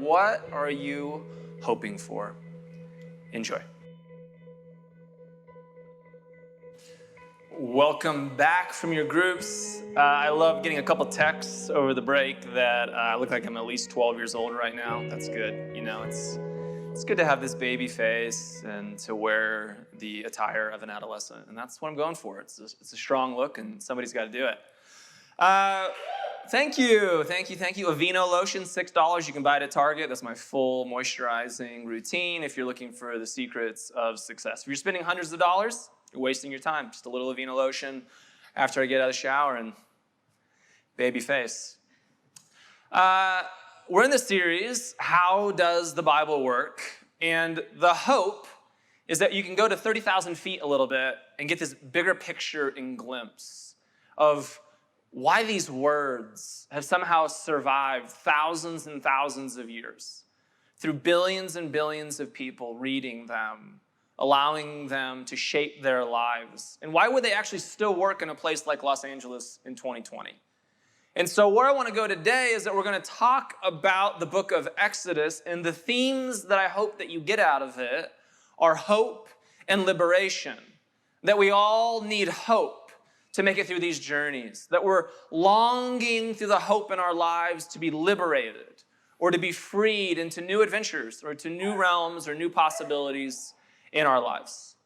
what are you hoping for? Enjoy. Welcome back from your groups. I love getting a couple texts over the break that I look like I'm at least 12 years old right now. That's good. You know, it's good to have this baby face and to wear the attire of an adolescent. And that's what I'm going for. It's a strong look, and somebody's got to do it. Thank you. Aveeno lotion, $6. You can buy it at Target. That's my full moisturizing routine if you're looking for the secrets of success. If you're spending hundreds of dollars, you're wasting your time. Just a little Aveeno lotion after I get out of the shower and baby face. We're in the series, How Does the Bible Work? And the hope is that you can go to 30,000 feet a little bit and get this bigger picture and glimpse of why these words have somehow survived thousands and thousands of years through billions and billions of people reading them, allowing them to shape their lives. And why would they actually still work in a place like Los Angeles in 2020? And so where I want to go today is that we're going to talk about the book of Exodus, and the themes that I hope that you get out of it are hope and liberation. That we all need hope to make it through these journeys. That we're longing through the hope in our lives to be liberated or to be freed into new adventures or to new realms or new possibilities in our lives.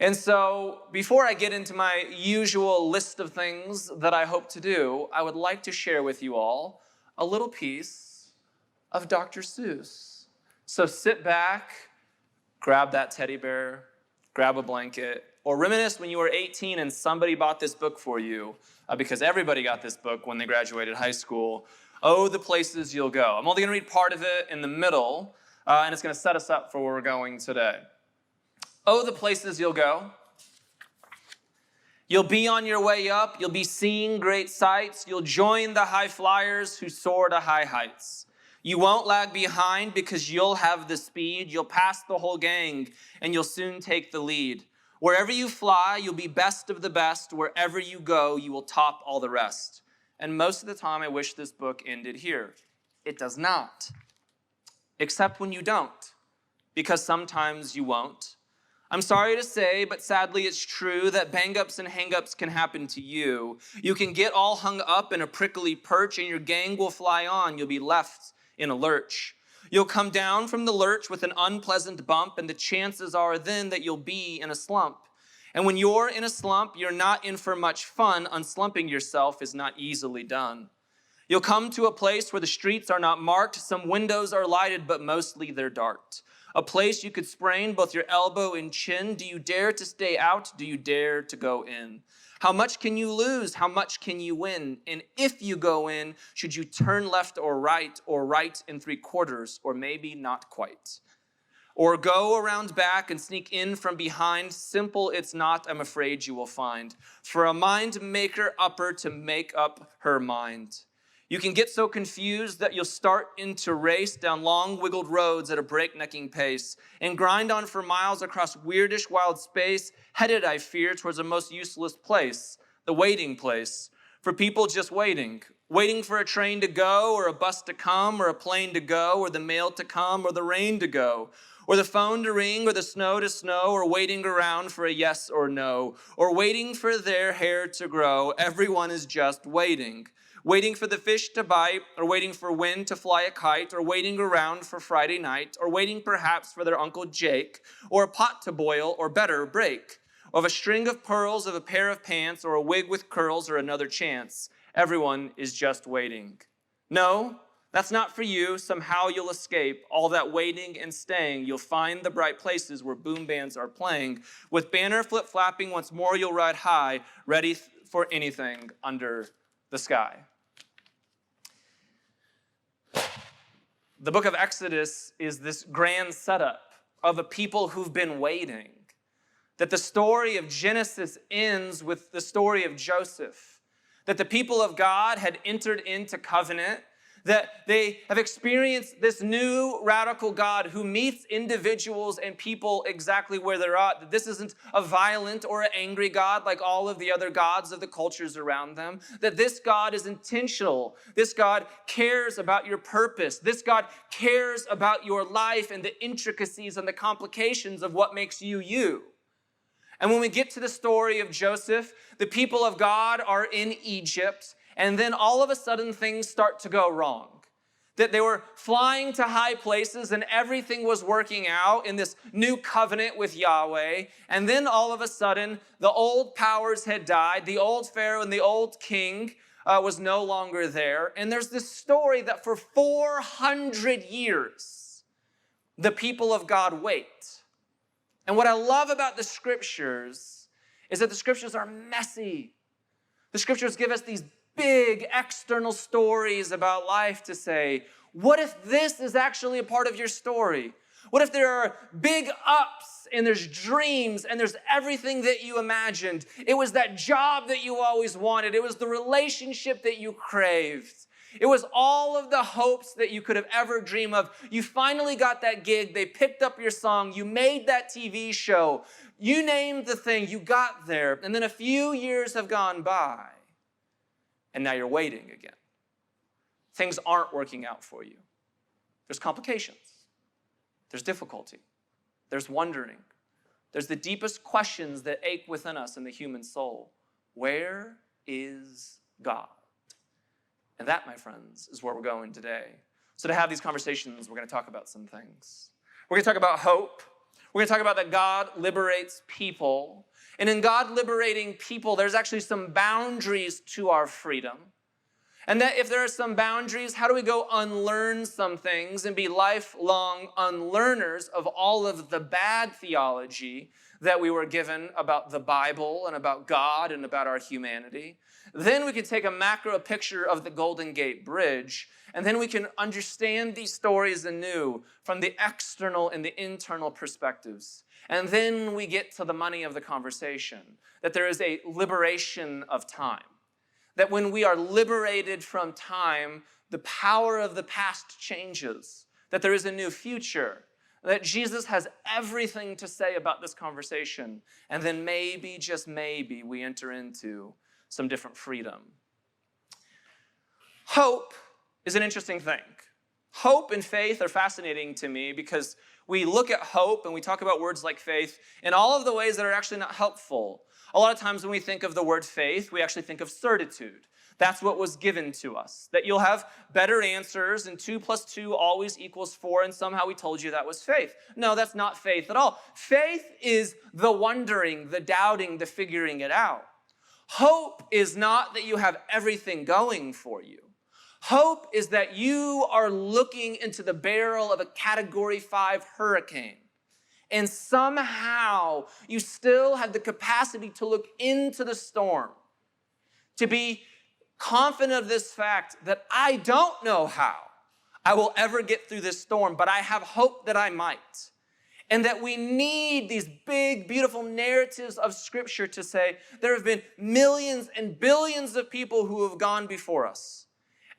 And so before I get into my usual list of things that I hope to do, I would like to share with you all a little piece of Dr. Seuss. So sit back, grab that teddy bear, grab a blanket, or reminisce when you were 18 and somebody bought this book for you, because everybody got this book when they graduated high school. Oh, the places you'll go. I'm only going to read part of it in the middle, and it's going to set us up for where we're going today. Oh, the places you'll go. You'll be on your way up. You'll be seeing great sights. You'll join the high flyers who soar to high heights. You won't lag behind because you'll have the speed. You'll pass the whole gang, and you'll soon take the lead. Wherever you fly, you'll be best of the best. Wherever you go, you will top all the rest. And most of the time, I wish this book ended here. It does not. Except when you don't, because sometimes you won't. I'm sorry to say, but sadly it's true that bang-ups and hang-ups can happen to you. You can get all hung up in a prickly perch, and your gang will fly on. You'll be left in a lurch. You'll come down from the lurch with an unpleasant bump, and the chances are then that you'll be in a slump. And when you're in a slump, you're not in for much fun. Unslumping yourself is not easily done. You'll come to a place where the streets are not marked. Some windows are lighted, but mostly they're dark. A place you could sprain both your elbow and chin. Do you dare to stay out? Do you dare to go in? How much can you lose? How much can you win? And if you go in, should you turn left or right in 3/4, or maybe not quite? Or go around back and sneak in from behind? Simple it's not, I'm afraid you will find. For a mind maker upper to make up her mind. You can get so confused that you'll start into race down long wiggled roads at a breaknecking pace and grind on for miles across weirdish wild space, headed, I fear, towards a most useless place, the waiting place, for people just waiting for a train to go or a bus to come or a plane to go or the mail to come or the rain to go or the phone to ring or the snow to snow or waiting around for a yes or no or waiting for their hair to grow. Everyone is just waiting. Waiting for the fish to bite, or waiting for wind to fly a kite, or waiting around for Friday night, or waiting perhaps for their Uncle Jake, or a pot to boil, or better, break, of a string of pearls, of a pair of pants, or a wig with curls, or another chance. Everyone is just waiting. No, that's not for you. Somehow you'll escape all that waiting and staying. You'll find the bright places where boom bands are playing. With banner flip-flapping, once more you'll ride high, ready for anything under the sky. The book of Exodus is this grand setup of a people who've been waiting. That the story of Genesis ends with the story of Joseph. That the people of God had entered into covenant. that they have experienced this new radical God who meets individuals and people exactly where they're at. That this isn't a violent or an angry God like all of the other gods of the cultures around them. That this God is intentional. This God cares about your purpose. This God cares about your life and the intricacies and the complications of what makes you you. And when we get to the story of Joseph, the people of God are in Egypt. And then all of a sudden things start to go wrong. That they were flying to high places and everything was working out in this new covenant with Yahweh. And then all of a sudden the old powers had died. The old Pharaoh and the old king was no longer there. And there's this story that for 400 years, the people of God wait. And what I love about the scriptures is that the scriptures are messy. The scriptures give us these big external stories about life to say, what if this is actually a part of your story? What if there are big ups and there's dreams and there's everything that you imagined? It was that job that you always wanted. It was the relationship that you craved. It was all of the hopes that you could have ever dreamed of. You finally got that gig. They picked up your song. You made that TV show. You named the thing. You got there. And then a few years have gone by. And now you're waiting again. Things aren't working out for you. There's complications. There's difficulty. There's wondering. There's the deepest questions that ache within us in the human soul. Where is God? And that, my friends, is where we're going today. So to have these conversations, we're going to talk about some things. We're going to talk about hope. We're going to talk about that God liberates people. And in God liberating people, there's actually some boundaries to our freedom. And that if there are some boundaries, how do we go unlearn some things and be lifelong unlearners of all of the bad theology that we were given about the Bible and about God and about our humanity? Then we can take a macro picture of the Golden Gate Bridge, and then we can understand these stories anew from the external and the internal perspectives. And then we get to the money of the conversation, that there is a liberation of time. That when we are liberated from time, the power of the past changes. That there is a new future. That Jesus has everything to say about this conversation. And then maybe, just maybe, we enter into some different freedom. Hope is an interesting thing. Hope and faith are fascinating to me because we look at hope and we talk about words like faith in all of the ways that are actually not helpful. A lot of times when we think of the word faith, we actually think of certitude. That's what was given to us, that you'll have better answers and 2 + 2 always equals 4, and somehow we told you that was faith. No, that's not faith at all. Faith is the wondering, the doubting, the figuring it out. Hope is not that you have everything going for you. Hope is that you are looking into the barrel of a Category 5 hurricane, and somehow you still have the capacity to look into the storm, to be confident of this fact that I don't know how I will ever get through this storm, but I have hope that I might. And that we need these big, beautiful narratives of Scripture to say there have been millions and billions of people who have gone before us.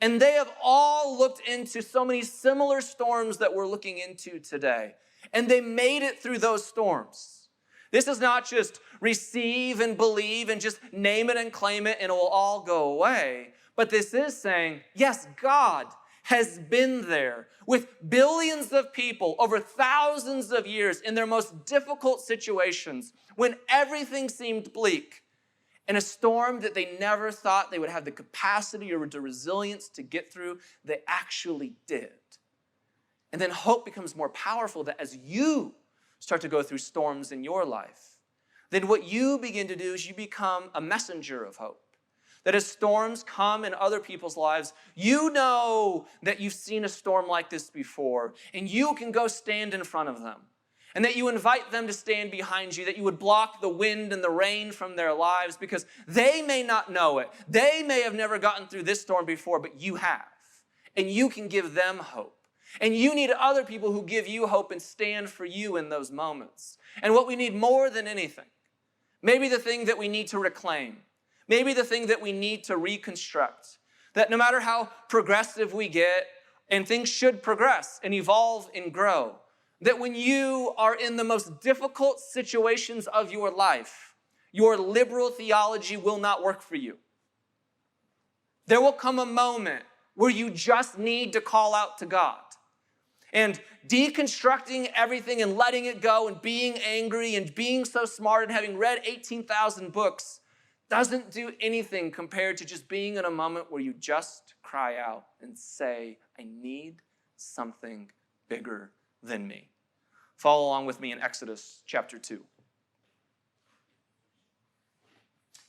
And they have all looked into so many similar storms that we're looking into today. And they made it through those storms. This is not just receive and believe and just name it and claim it and it will all go away. But this is saying, yes, God has been there with billions of people over thousands of years in their most difficult situations when everything seemed bleak. In a storm that they never thought they would have the capacity or the resilience to get through, they actually did. And then hope becomes more powerful that as you start to go through storms in your life, then what you begin to do is you become a messenger of hope. That as storms come in other people's lives, you know that you've seen a storm like this before, and you can go stand in front of them. And that you invite them to stand behind you, that you would block the wind and the rain from their lives because they may not know it. They may have never gotten through this storm before, but you have. And you can give them hope. And you need other people who give you hope and stand for you in those moments. And what we need more than anything, maybe the thing that we need to reclaim, maybe the thing that we need to reconstruct, That no matter how progressive we get, and things should progress and evolve and grow, that when you are in the most difficult situations of your life, your liberal theology will not work for you. There will come a moment where you just need to call out to God. And deconstructing everything and letting it go and being angry and being so smart and having read 18,000 books doesn't do anything compared to just being in a moment where you just cry out and say, I need something bigger than me. Follow along with me in Exodus chapter 2.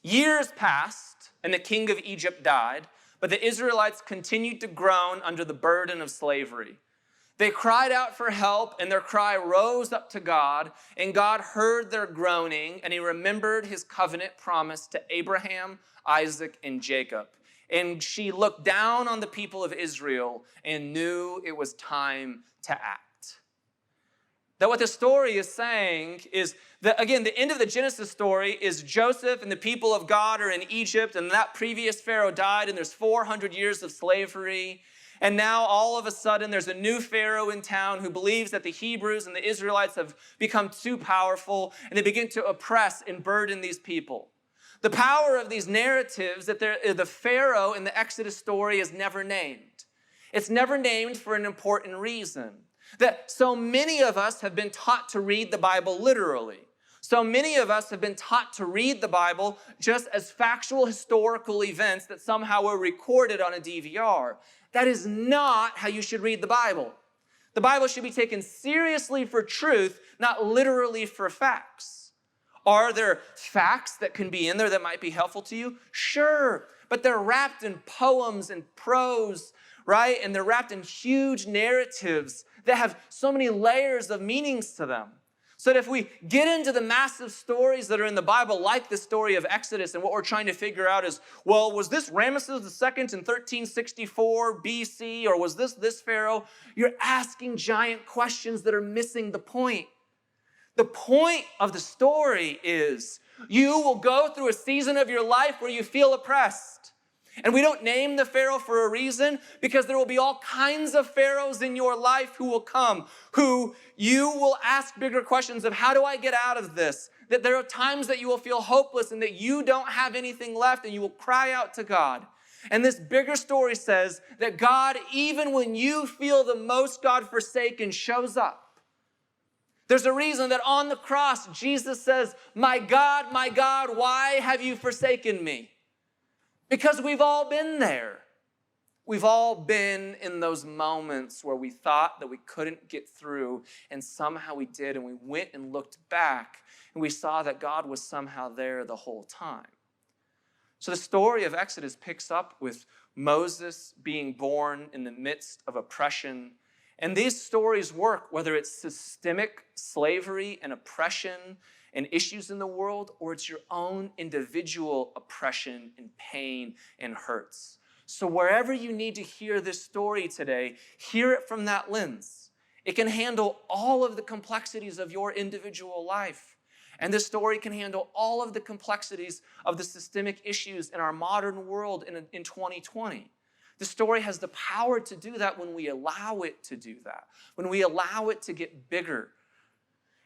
Years passed, and the king of Egypt died, but the Israelites continued to groan under the burden of slavery. They cried out for help, and their cry rose up to God, and God heard their groaning, and he remembered his covenant promise to Abraham, Isaac, and Jacob. And she looked down on the people of Israel and knew it was time to act. That what the story is saying is that, again, the end of the Genesis story is Joseph and the people of God are in Egypt, and that previous Pharaoh died, and there's 400 years of slavery. And now all of a sudden there's a new Pharaoh in town who believes that the Hebrews and the Israelites have become too powerful, and they begin to oppress and burden these people. The power of these narratives that the Pharaoh in the Exodus story is never named. It's never named for an important reason. That so many of us have been taught to read the Bible literally. So many of us have been taught to read the Bible just as factual historical events that somehow were recorded on a DVR. That is not how you should read the Bible. The Bible should be taken seriously for truth, not literally for facts. Are there facts that can be in there that might be helpful to you? Sure, but they're wrapped in poems and prose, right? And they're wrapped in huge narratives that have so many layers of meanings to them. So that if we get into the massive stories that are in the Bible, like the story of Exodus, and what we're trying to figure out is, well, was this Ramesses II in 1364 BC, or was this Pharaoh? You're asking giant questions that are missing the point. The point of the story is you will go through a season of your life where you feel oppressed. And we don't name the Pharaoh for a reason, because there will be all kinds of Pharaohs in your life who will come, who you will ask bigger questions of, how do I get out of this? That there are times that you will feel hopeless and that you don't have anything left, and you will cry out to God. And this bigger story says that God, even when you feel the most God-forsaken, shows up. There's a reason that on the cross, Jesus says, my God, why have you forsaken me? Because we've all been there. We've all been in those moments where we thought that we couldn't get through, and somehow we did, and we went and looked back, and we saw that God was somehow there the whole time. So the story of Exodus picks up with Moses being born in the midst of oppression. And these stories work whether it's systemic slavery and oppression and issues in the world, or it's your own individual oppression and pain and hurts. So wherever you need to hear this story today, hear it from that lens. It can handle all of the complexities of your individual life. And this story can handle all of the complexities of the systemic issues in our modern world in 2020. The story has the power to do that when we allow it to do that, when we allow it to get bigger.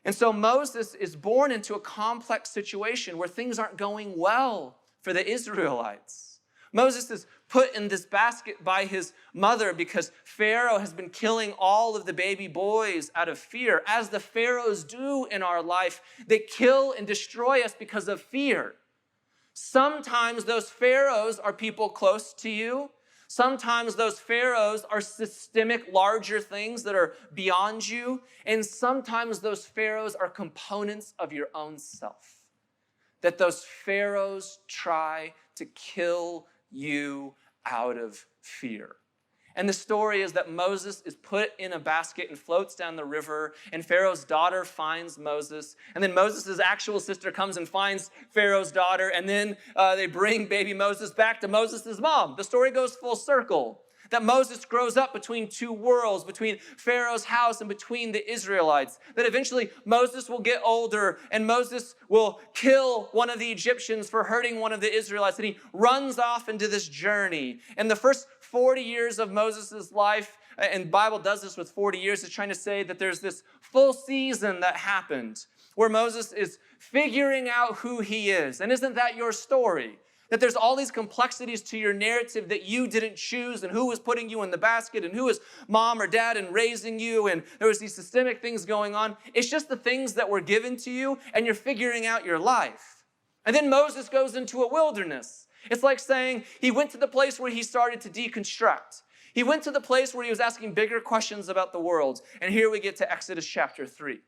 And so Moses is born into a complex situation where things aren't going well for the Israelites. Moses is put in this basket by his mother because Pharaoh has been killing all of the baby boys out of fear. As the pharaohs do in our life, they kill and destroy us because of fear. Sometimes those pharaohs are people close to you. Sometimes those pharaohs are systemic, larger things that are beyond you. And sometimes those pharaohs are components of your own self. That those pharaohs try to kill you out of fear. And the story is that Moses is put in a basket and floats down the river, and Pharaoh's daughter finds Moses. And then Moses' actual sister comes and finds Pharaoh's daughter, and then they bring baby Moses back to Moses' mom. The story goes full circle. That Moses grows up between two worlds, between Pharaoh's house and between the Israelites. That eventually Moses will get older and Moses will kill one of the Egyptians for hurting one of the Israelites. And he runs off into this journey. And the first 40 years of Moses' life, and the Bible does this with 40 years, is trying to say that there's this full season that happened where Moses is figuring out who he is. And isn't that your story? That there's all these complexities to your narrative that you didn't choose, and who was putting you in the basket, and who was mom or dad and raising you, and there was these systemic things going on. It's just the things that were given to you, and you're figuring out your life. And then Moses goes into a wilderness. It's like saying he went to the place where he started to deconstruct. He went to the place where he was asking bigger questions about the world. And here we get to Exodus chapter 3.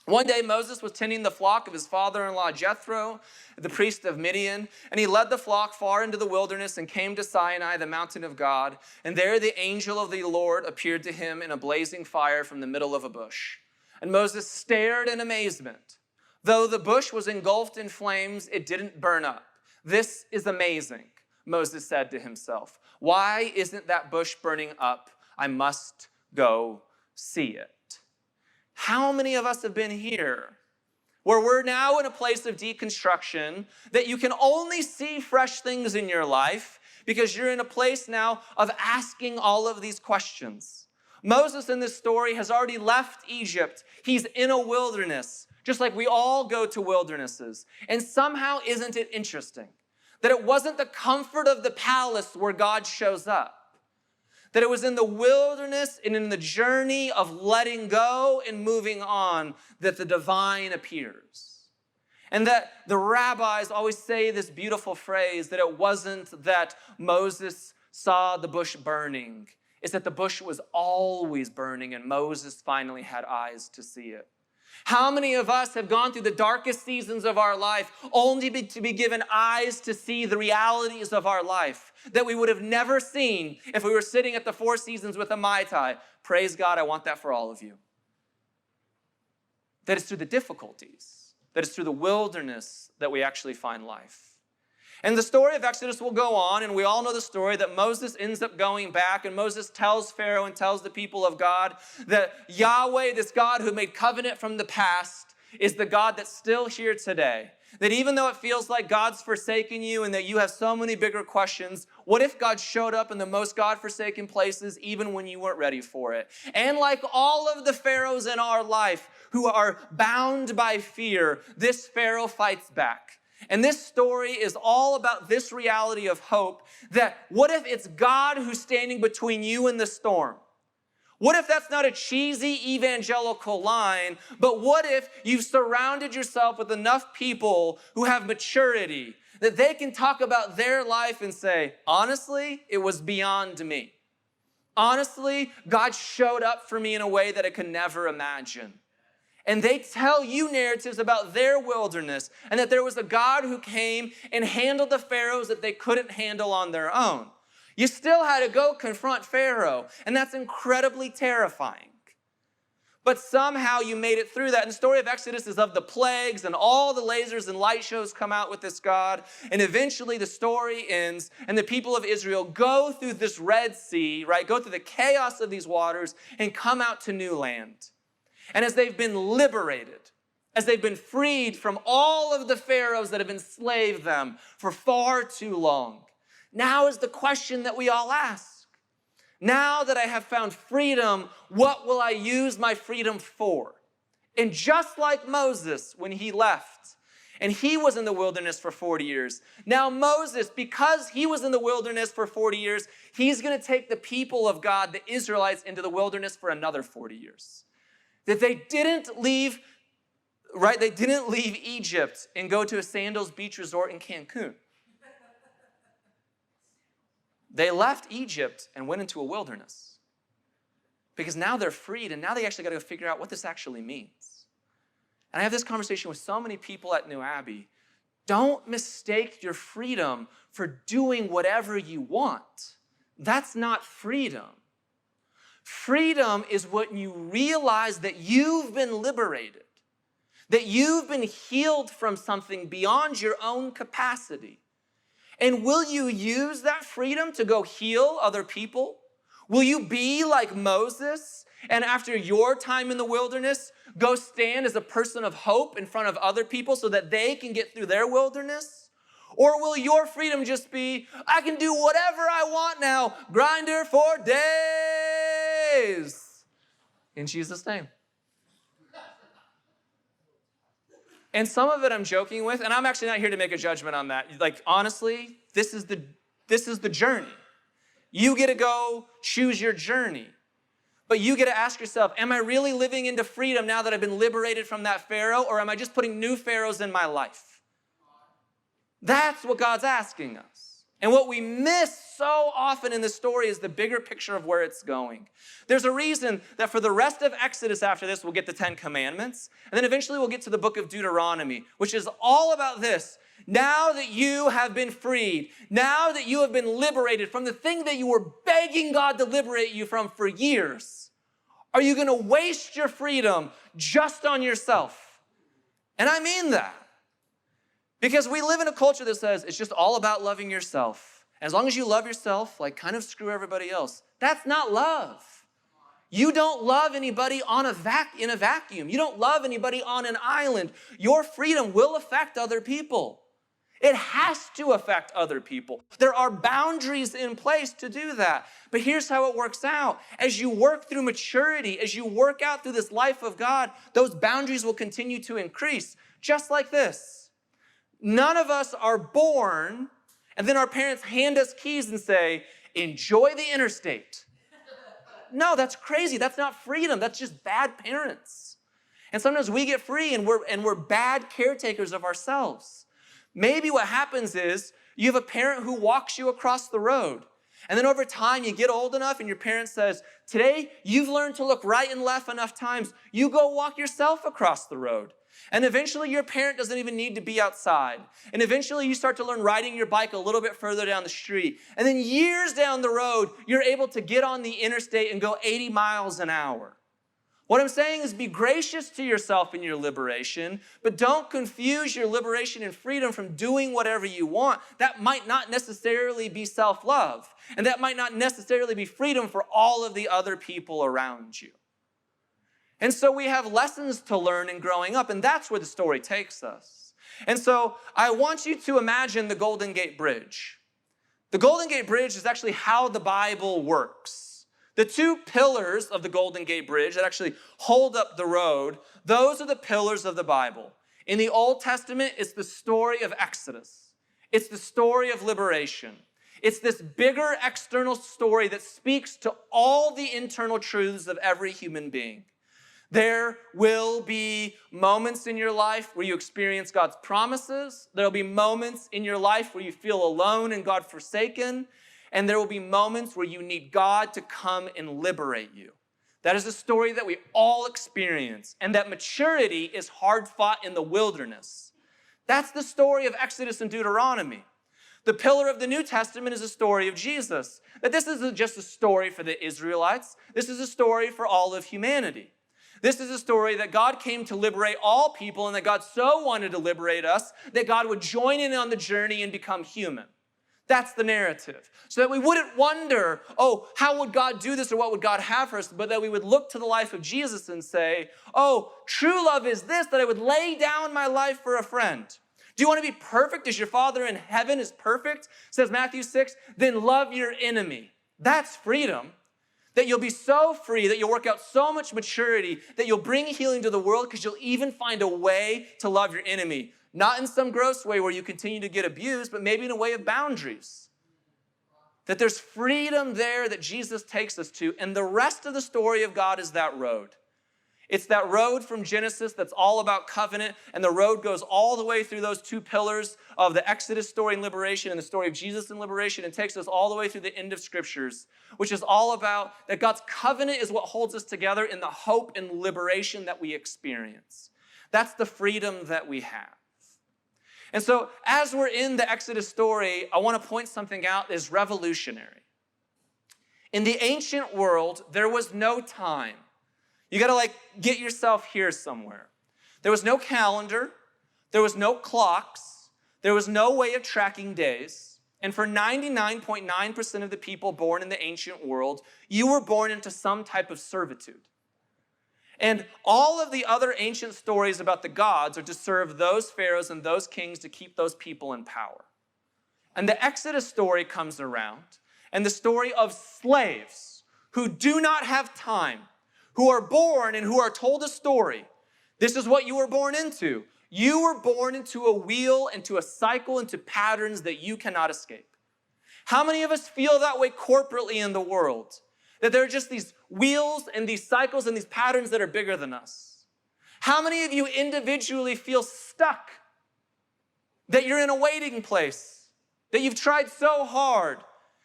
One day, Moses was tending the flock of his father-in-law Jethro, the priest of Midian, and he led the flock far into the wilderness and came to Sinai, the mountain of God. And there the angel of the Lord appeared to him in a blazing fire from the middle of a bush. And Moses stared in amazement. Though the bush was engulfed in flames, it didn't burn up. This is amazing, Moses said to himself. Why isn't that bush burning up? I must go see it. How many of us have been here where we're now in a place of deconstruction that you can only see fresh things in your life because you're in a place now of asking all of these questions? Moses in this story has already left Egypt. He's in a wilderness, just like we all go to wildernesses. And somehow isn't it interesting that it wasn't the comfort of the palace where God shows up? That it was in the wilderness and in the journey of letting go and moving on that the divine appears. And that the rabbis always say this beautiful phrase that it wasn't that Moses saw the bush burning. It's that the bush was always burning and Moses finally had eyes to see it. How many of us have gone through the darkest seasons of our life only to be given eyes to see the realities of our life that we would have never seen if we were sitting at the Four Seasons with a Mai Tai? Praise God, I want that for all of you. That it's through the difficulties, that it's through the wilderness that we actually find life. And the story of Exodus will go on, and we all know the story that Moses ends up going back, and Moses tells Pharaoh and tells the people of God that Yahweh, this God who made covenant from the past, is the God that's still here today. That even though it feels like God's forsaken you and that you have so many bigger questions, what if God showed up in the most God-forsaken places even when you weren't ready for it? And like all of the pharaohs in our life who are bound by fear, this Pharaoh fights back. And this story is all about this reality of hope, that what if it's God who's standing between you and the storm? What if that's not a cheesy evangelical line, but what if you've surrounded yourself with enough people who have maturity that they can talk about their life and say, honestly, it was beyond me. Honestly, God showed up for me in a way that I could never imagine. And they tell you narratives about their wilderness and that there was a God who came and handled the pharaohs that they couldn't handle on their own. You still had to go confront Pharaoh, and that's incredibly terrifying. But somehow you made it through that. And the story of Exodus is of the plagues, and all the lasers and light shows come out with this God. And eventually the story ends, and the people of Israel go through this Red Sea, right? Go through the chaos of these waters and come out to new land. And as they've been liberated, as they've been freed from all of the pharaohs that have enslaved them for far too long, now is the question that we all ask. Now that I have found freedom, what will I use my freedom for? And just like Moses when he left, and he was in the wilderness for 40 years, now Moses, because he was in the wilderness for 40 years, he's going to take the people of God, the Israelites, into the wilderness for another 40 years. That they didn't leave, right? They didn't leave Egypt and go to a Sandals Beach Resort in Cancun. They left Egypt and went into a wilderness. Because now they're freed, and now they actually got to figure out what this actually means. And I have this conversation with so many people at New Abbey. Don't mistake your freedom for doing whatever you want. That's not freedom. Freedom is when you realize that you've been liberated, that you've been healed from something beyond your own capacity. And will you use that freedom to go heal other people? Will you be like Moses and after your time in the wilderness, go stand as a person of hope in front of other people so that they can get through their wilderness? Or will your freedom just be, I can do whatever I want now, Grindr for days? In Jesus' name. And some of it I'm joking with, and I'm actually not here to make a judgment on that. Like, honestly, this is the journey. You get to go choose your journey. But you get to ask yourself, am I really living into freedom now that I've been liberated from that Pharaoh, or am I just putting new pharaohs in my life? That's what God's asking us. And what we miss so often in this story is the bigger picture of where it's going. There's a reason that for the rest of Exodus after this, we'll get the 10 Commandments. And then eventually we'll get to the book of Deuteronomy, which is all about this. Now that you have been freed, now that you have been liberated from the thing that you were begging God to liberate you from for years, are you going to waste your freedom just on yourself? And I mean that. Because we live in a culture that says it's just all about loving yourself. As long as you love yourself, like kind of screw everybody else. That's not love. You don't love anybody in a vacuum. You don't love anybody on an island. Your freedom will affect other people. It has to affect other people. There are boundaries in place to do that. But here's how it works out. As you work through maturity, as you work out through this life of God, those boundaries will continue to increase. Just like this. None of us are born, and then our parents hand us keys and say, enjoy the interstate. No, that's crazy. That's not freedom. That's just bad parents. And sometimes we get free and we're bad caretakers of ourselves. Maybe what happens is you have a parent who walks you across the road. And then over time, you get old enough and your parent says, today, you've learned to look right and left enough times. You go walk yourself across the road. And eventually your parent doesn't even need to be outside. And eventually you start to learn riding your bike a little bit further down the street. And then years down the road, you're able to get on the interstate and go 80 miles an hour. What I'm saying is be gracious to yourself in your liberation, but don't confuse your liberation and freedom from doing whatever you want. That might not necessarily be self-love. And that might not necessarily be freedom for all of the other people around you. And so we have lessons to learn in growing up, and that's where the story takes us. And so I want you to imagine the Golden Gate Bridge. The Golden Gate Bridge is actually how the Bible works. The two pillars of the Golden Gate Bridge that actually hold up the road, those are the pillars of the Bible. In the Old Testament, it's the story of Exodus. It's the story of liberation. It's this bigger external story that speaks to all the internal truths of every human being. There will be moments in your life where you experience God's promises. There will be moments in your life where you feel alone and God forsaken. And there will be moments where you need God to come and liberate you. That is a story that we all experience. And that maturity is hard fought in the wilderness. That's the story of Exodus and Deuteronomy. The pillar of the New Testament is a story of Jesus. That this isn't just a story for the Israelites. This is a story for all of humanity. This is a story that God came to liberate all people and that God so wanted to liberate us that God would join in on the journey and become human. That's the narrative. So that we wouldn't wonder, oh, how would God do this or what would God have for us? But that we would look to the life of Jesus and say, oh, true love is this, that I would lay down my life for a friend. Do you want to be perfect as your Father in heaven is perfect? Says Matthew 6, then love your enemy. That's freedom. That you'll be so free, that you'll work out so much maturity, that you'll bring healing to the world because you'll even find a way to love your enemy. Not in some gross way where you continue to get abused, but maybe in a way of boundaries. That there's freedom there that Jesus takes us to, and the rest of the story of God is that road. It's that road from Genesis that's all about covenant, and the road goes all the way through those two pillars of the Exodus story and liberation and the story of Jesus and liberation, and takes us all the way through the end of Scriptures, which is all about that God's covenant is what holds us together in the hope and liberation that we experience. That's the freedom that we have. And so as we're in the Exodus story, I want to point something out that is revolutionary. In the ancient world, there was no time. You got to get yourself here somewhere. There was no calendar. There was no clocks. There was no way of tracking days. And for 99.9% of the people born in the ancient world, you were born into some type of servitude. And all of the other ancient stories about the gods are to serve those pharaohs and those kings to keep those people in power. And the Exodus story comes around, and the story of slaves who do not have time, who are born and who are told a story. This is what you were born into. You were born into a wheel, into a cycle, into patterns that you cannot escape. How many of us feel that way corporately in the world? That there are just these wheels and these cycles and these patterns that are bigger than us? How many of you individually feel stuck? That you're in a waiting place? That you've tried so hard?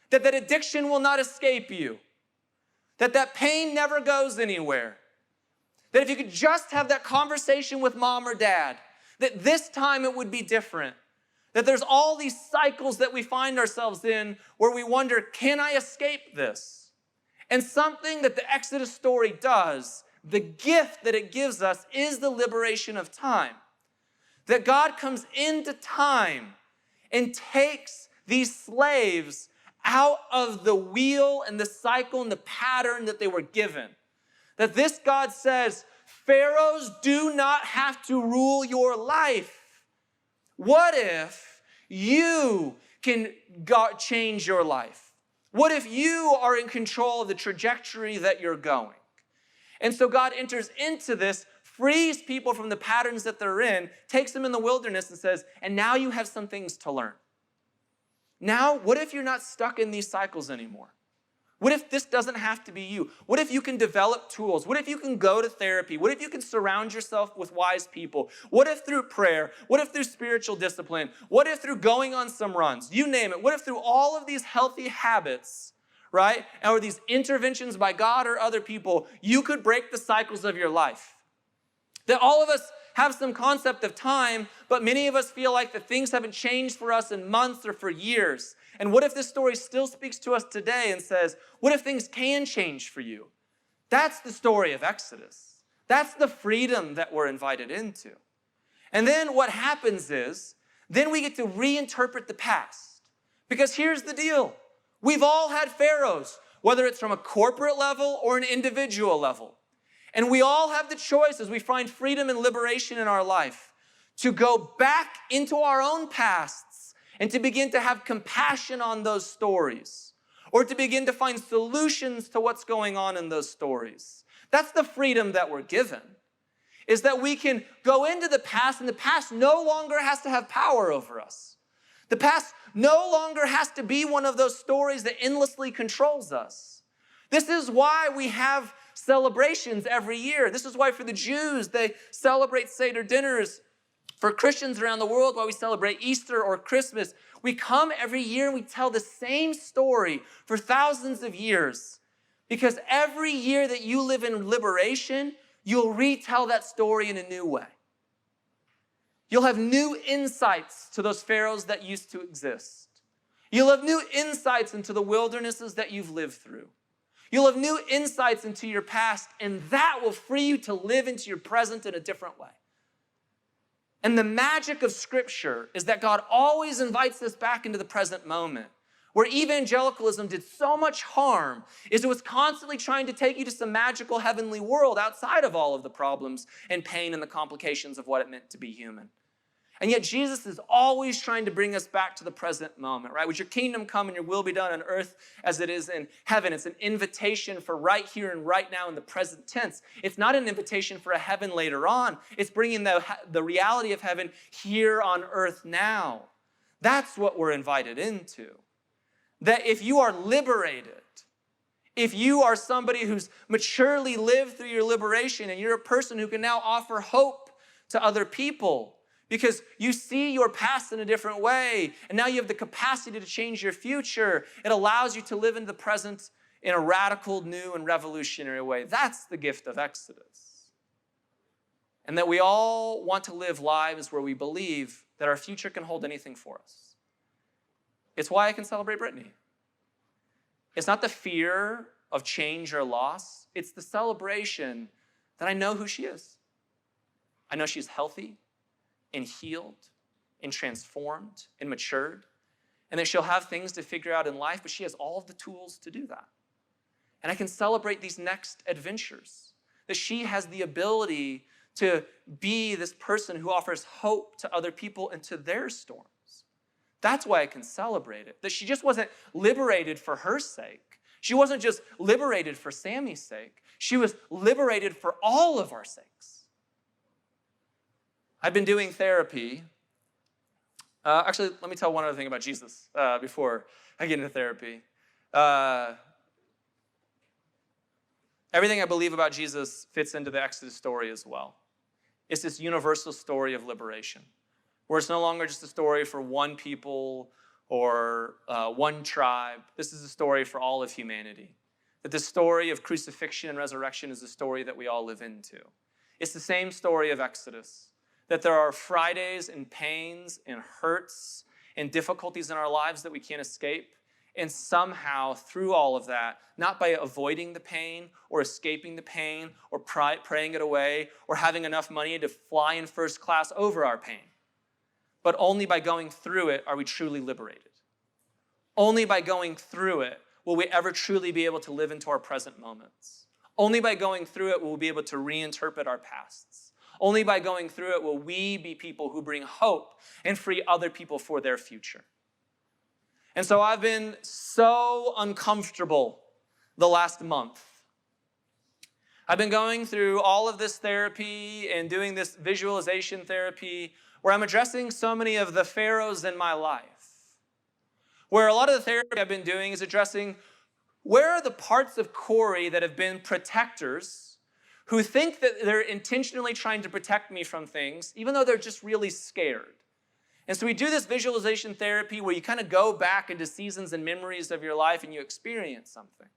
That that addiction will not escape you? That that pain never goes anywhere? That if you could just have that conversation with mom or dad, that this time it would be different. That there's all these cycles that we find ourselves in where we wonder, can I escape this? And something that the Exodus story does, the gift that it gives us, is the liberation of time. That God comes into time and takes these slaves out of the wheel and the cycle and the pattern that they were given. That this God says, pharaohs do not have to rule your life. What if you can change your life? What if you are in control of the trajectory that you're going? And so God enters into this, frees people from the patterns that they're in, takes them in the wilderness and says, and now you have some things to learn. Now, what if you're not stuck in these cycles anymore? What if this doesn't have to be you? What if you can develop tools? What if you can go to therapy? What if you can surround yourself with wise people? What if through prayer? What if through spiritual discipline? What if through going on some runs? You name it. What if through all of these healthy habits, right, or these interventions by God or other people, you could break the cycles of your life? That all of us have some concept of time, but many of us feel like that things haven't changed for us in months or for years. And what if this story still speaks to us today and says, what if things can change for you? That's the story of Exodus. That's the freedom that we're invited into. And then what happens is, then we get to reinterpret the past. Because here's the deal. We've all had pharaohs, whether it's from a corporate level or an individual level. And we all have the choice as we find freedom and liberation in our life to go back into our own pasts and to begin to have compassion on those stories, or to begin to find solutions to what's going on in those stories. That's the freedom that we're given, is that we can go into the past, and the past no longer has to have power over us. The past no longer has to be one of those stories that endlessly controls us. This is why we have celebrations every year. This is why for the Jews, they celebrate Seder dinners. For Christians around the world, why we celebrate Easter or Christmas. We come every year and we tell the same story for thousands of years. Because every year that you live in liberation, you'll retell that story in a new way. You'll have new insights to those pharaohs that used to exist. You'll have new insights into the wildernesses that you've lived through. You'll have new insights into your past, and that will free you to live into your present in a different way. And the magic of Scripture is that God always invites us back into the present moment. Where evangelicalism did so much harm is it was constantly trying to take you to some magical heavenly world outside of all of the problems and pain and the complications of what it meant to be human. And yet Jesus is always trying to bring us back to the present moment, right? Would your kingdom come and your will be done on earth as it is in heaven? It's an invitation for right here and right now in the present tense. It's not an invitation for a heaven later on. It's bringing the reality of heaven here on earth now. That's what we're invited into. That if you are liberated, if you are somebody who's maturely lived through your liberation and you're a person who can now offer hope to other people, because you see your past in a different way, and now you have the capacity to change your future. It allows you to live in the present in a radical, new, and revolutionary way. That's the gift of Exodus. And that we all want to live lives where we believe that our future can hold anything for us. It's why I can celebrate Brittany. It's not the fear of change or loss. It's the celebration that I know who she is. I know she's healthy and healed and transformed and matured. and that she'll have things to figure out in life, but she has all of the tools to do that. And I can celebrate these next adventures, that she has the ability to be this person who offers hope to other people and to their storms. That's why I can celebrate it, that she just wasn't liberated for her sake. She wasn't just liberated for Sammy's sake. She was liberated for all of our sakes. I've been doing therapy. Actually, let me tell one other thing about Jesus before I get into therapy. Everything I believe about Jesus fits into the Exodus story as well. It's this universal story of liberation, where it's no longer just a story for one people or one tribe. This is a story for all of humanity. That the story of crucifixion and resurrection is a story that we all live into. It's the same story of Exodus, that there are Fridays and pains and hurts and difficulties in our lives that we can't escape. And somehow, through all of that, not by avoiding the pain or escaping the pain or praying it away or having enough money to fly in first class over our pain, but only by going through it are we truly liberated. Only by going through it will we ever truly be able to live into our present moments. Only by going through it will we be able to reinterpret our pasts. Only by going through it will we be people who bring hope and free other people for their future. And so I've been so uncomfortable the last month. I've been going through all of this therapy and doing this visualization therapy where I'm addressing so many of the pharaohs in my life. Where a lot of the therapy I've been doing is addressing where are the parts of Corey that have been protectors who think that they're intentionally trying to protect me from things, even though they're just really scared. And so we do this visualization therapy where you kind of go back into seasons and memories of your life and you experience something.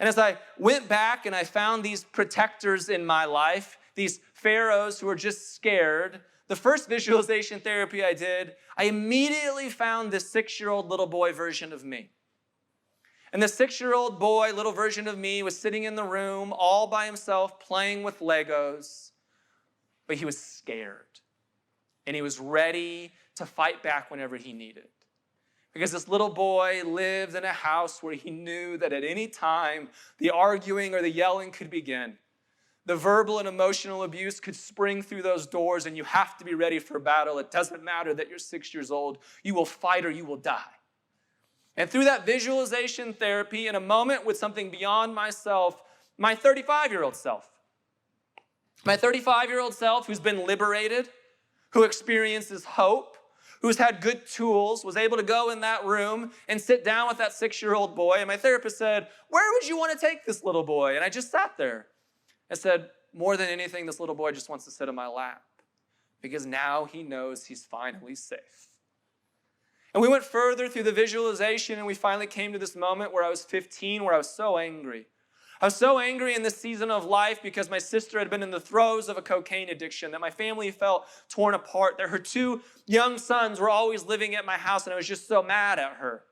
And as I went back and I found these protectors in my life, these pharaohs who were just scared, the first visualization therapy I did, I immediately found this 6-year-old little boy version of me. And the 6-year-old boy, little version of me, was sitting in the room all by himself playing with Legos, but he was scared. And he was ready to fight back whenever he needed. Because this little boy lived in a house where he knew that at any time the arguing or the yelling could begin. The verbal and emotional abuse could spring through those doors and you have to be ready for battle. It doesn't matter that you're 6 years old. You will fight or you will die. And through that visualization therapy, in a moment with something beyond myself, my 35-year-old self who's been liberated, who experiences hope, who's had good tools, was able to go in that room and sit down with that 6-year-old boy. And my therapist said, "Where would you want to take this little boy?" And I just sat there. I said, more than anything, this little boy just wants to sit in my lap because now he knows he's finally safe. And we went further through the visualization and we finally came to this moment where I was 15, where I was so angry. I was so angry in this season of life because my sister had been in the throes of a cocaine addiction, that my family felt torn apart, that her 2 young sons were always living at my house, and I was just so mad at her.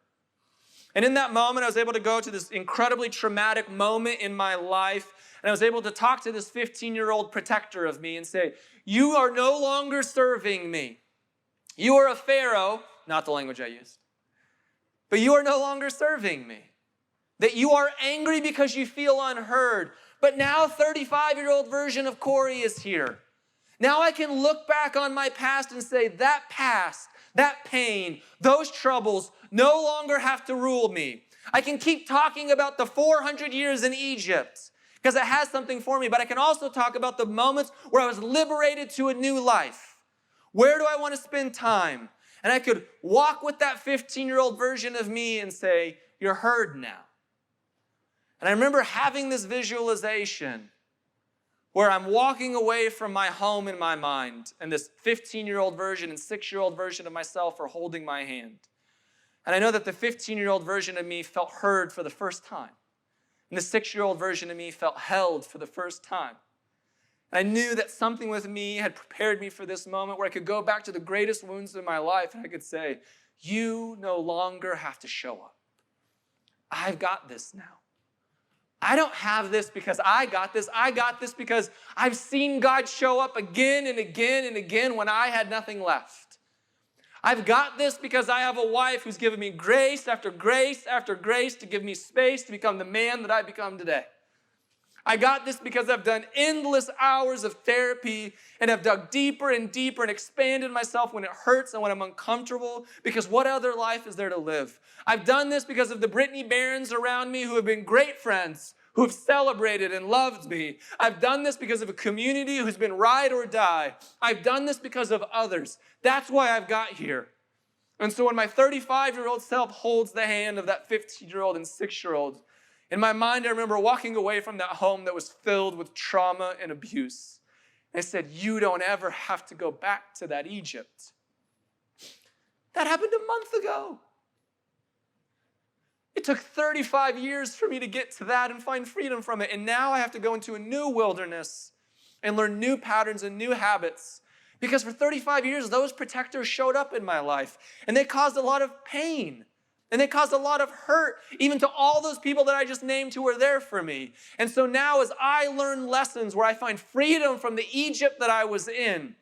And in that moment, I was able to go to this incredibly traumatic moment in my life, and I was able to talk to this 15-year-old protector of me and say, "You are no longer serving me. You are a pharaoh," not the language I used, "but you are no longer serving me. That you are angry because you feel unheard. But now 35-year-old version of Corey is here. Now I can look back on my past and say that past, that pain, those troubles no longer have to rule me. I can keep talking about the 400 years in Egypt because it has something for me, but I can also talk about the moments where I was liberated to a new life. Where do I want to spend time?" And I could walk with that 15-year-old version of me and say, "You're heard now." And I remember having this visualization where I'm walking away from my home in my mind, and this 15-year-old version and 6-year-old version of myself are holding my hand. And I know that the 15-year-old version of me felt heard for the first time. And the 6-year-old version of me felt held for the first time. And I knew that something with me had prepared me for this moment where I could go back to the greatest wounds in my life and I could say, "You no longer have to show up. I've got this now. I don't have this because I got this. I got this because I've seen God show up again and again and again when I had nothing left. I've got this because I have a wife who's given me grace after grace after grace to give me space to become the man that I become today. I got this because I've done endless hours of therapy and have dug deeper and deeper and expanded myself when it hurts and when I'm uncomfortable, because what other life is there to live? I've done this because of the Brittany Barons around me who have been great friends, who have celebrated and loved me. I've done this because of a community who's been ride or die. I've done this because of others. That's why I've got here. And so when my 35-year-old self holds the hand of that 15-year-old and 6-year-old, in my mind, I remember walking away from that home that was filled with trauma and abuse. And I said, you don't ever have to go back to that Egypt. That happened a month ago. It took 35 years for me to get to that and find freedom from it. And now I have to go into a new wilderness and learn new patterns and new habits. Because for 35 years, those protectors showed up in my life. And they caused a lot of pain. And they caused a lot of hurt, even to all those people that I just named who were there for me. And so now as I learn lessons where I find freedom from the Egypt that I was in,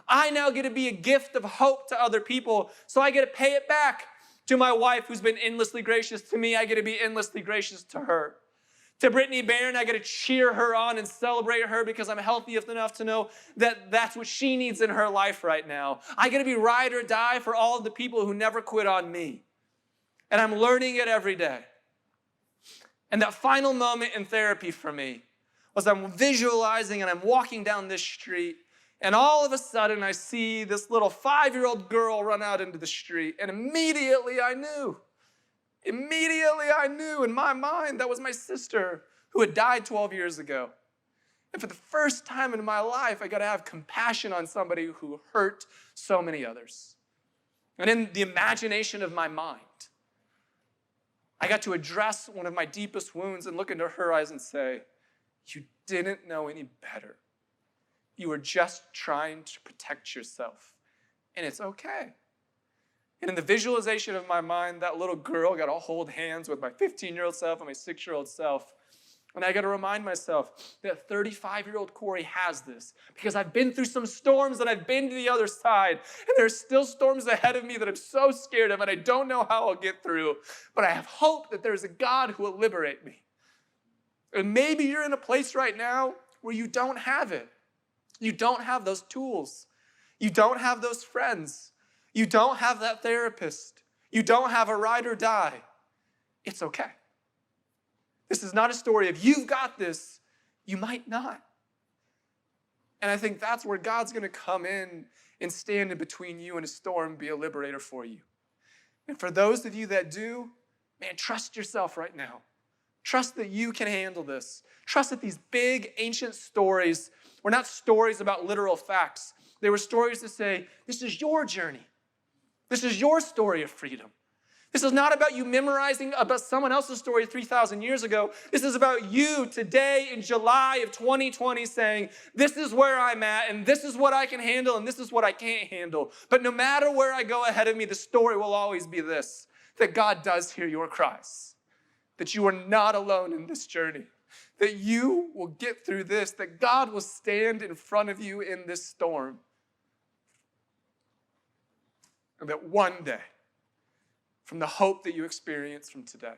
I now get to be a gift of hope to other people. So I get to pay it back to my wife who's been endlessly gracious to me. I get to be endlessly gracious to her. To Brittany Barron, I get to cheer her on and celebrate her because I'm healthy enough to know that that's what she needs in her life right now. I get to be ride or die for all of the people who never quit on me. And I'm learning it every day. And that final moment in therapy for me was I'm visualizing and I'm walking down this street, and all of a sudden I see this little 5-year-old girl run out into the street, and immediately I knew in my mind that was my sister who had died 12 years ago. And for the first time in my life, I got to have compassion on somebody who hurt so many others. And in the imagination of my mind, I got to address one of my deepest wounds and look into her eyes and say, you didn't know any better. You were just trying to protect yourself, and it's okay. And in the visualization of my mind, that little girl got to hold hands with my 15-year-old self and my 6-year-old self. And I got to remind myself that 35-year-old Corey has this, because I've been through some storms and I've been to the other side, and there's still storms ahead of me that I'm so scared of and I don't know how I'll get through. But I have hope that there's a God who will liberate me. And maybe you're in a place right now where you don't have it. You don't have those tools. You don't have those friends. You don't have that therapist. You don't have a ride or die. It's okay. This is not a story of you've got this, you might not. And I think that's where God's going to come in and stand in between you and a storm, be a liberator for you. And for those of you that do, man, trust yourself right now. Trust that you can handle this. Trust that these big ancient stories were not stories about literal facts. They were stories to say, this is your journey. This is your story of freedom. This is not about you memorizing about someone else's story 3,000 years ago. This is about you today in July of 2020 saying, this is where I'm at, and this is what I can handle, and this is what I can't handle. But no matter where I go ahead of me, the story will always be this, that God does hear your cries, that you are not alone in this journey, that you will get through this, that God will stand in front of you in this storm, and that one day, from the hope that you experience from today,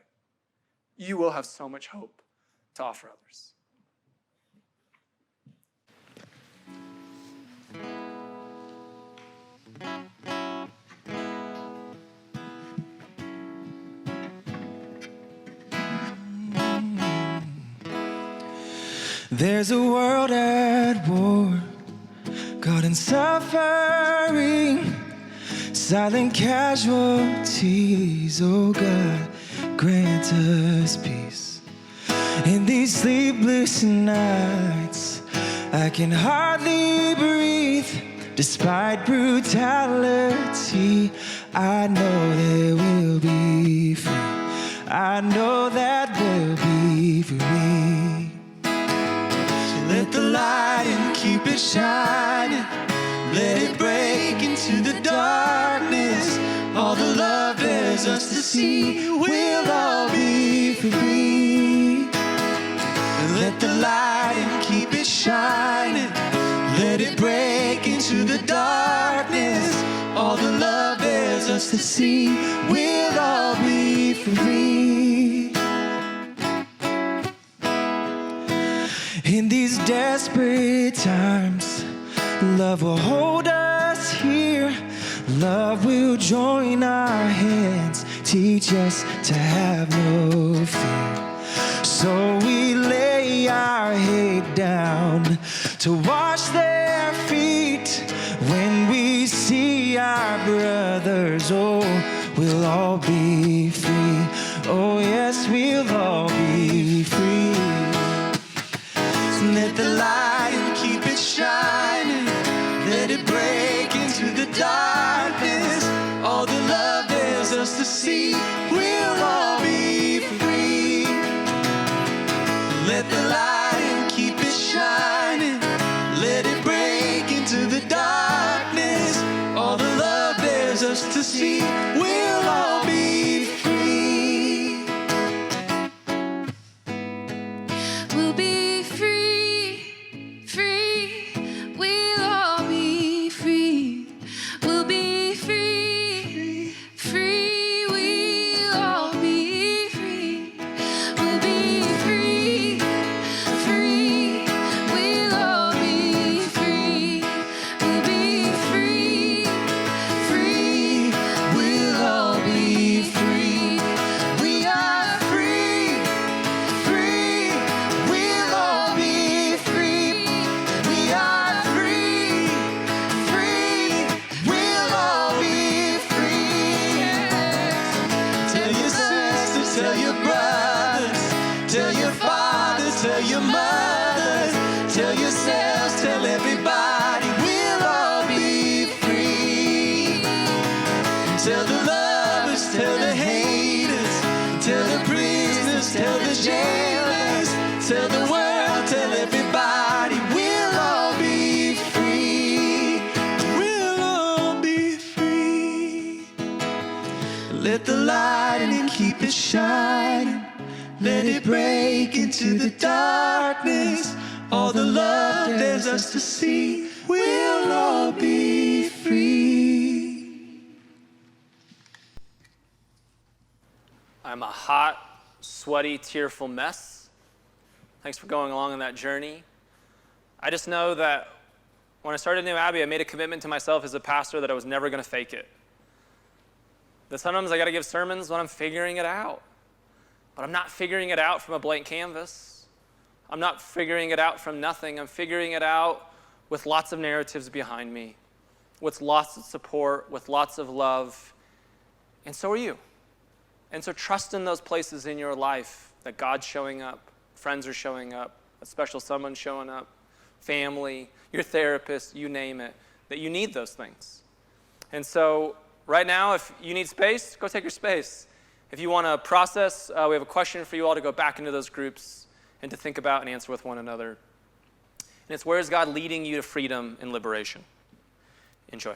you will have so much hope to offer others. There's a world at war, caught in suffering, silent casualties. Oh God, grant us peace. In these sleepless nights, I can hardly breathe. Despite brutality, I know there will be free. I know that we'll be free. So let the light and keep it shining. Let it break into the darkness. All the love there's us to see, we'll all be free. Let the light and keep it shining. Let it break into the darkness. All the love there's us to see. We'll all be free. In these desperate times, love will hold us here. Love will join our hands, teach us to have no fear. So we lay our head down to wash their feet. When we see our brothers, oh, we'll all be free. Oh yes, we'll all be free. Let the light keep it shining. Let it break into the darkness. All the love there's us to see. We'll all be free. Let the light keep it shining. Let it break into the darkness. All the love there's us to see. We'll all be free. We'll be free, free. We'll all be free. We'll be free, free. We'll all be free. We'll be free, free. We'll all be free. We'll be free, free. We'll all be free. We are free, free. We'll all be free. We are free, free. We'll all be free. Tell your sisters, tell your brothers, tell your fathers, tell your mothers, tell yourselves, tell everybody. We'll all be free. Tell the lovers, tell the haters, tell the prisoners, tell the jailers, tell the world, tell everybody. We'll all be free. We'll all be free. Let the light in and keep it shining. Let it break into the darkness. All the love there's us to see. We'll all be free. I'm a hot, sweaty, tearful mess. Thanks for going along on that journey. I just know that when I started New Abbey, I made a commitment to myself as a pastor that I was never going to fake it. That sometimes I got to give sermons when I'm figuring it out. But I'm not figuring it out from a blank canvas. I'm not figuring it out from nothing. I'm figuring it out with lots of narratives behind me, with lots of support, with lots of love. And so are you. And so trust in those places in your life that God's showing up, friends are showing up, a special someone showing up, family, your therapist, you name it, that you need those things. And so right now, if you need space, go take your space. If you want to process, we have a question for you all to go back into those groups and to think about and answer with one another. And it's, where is God leading you to freedom and liberation? Enjoy.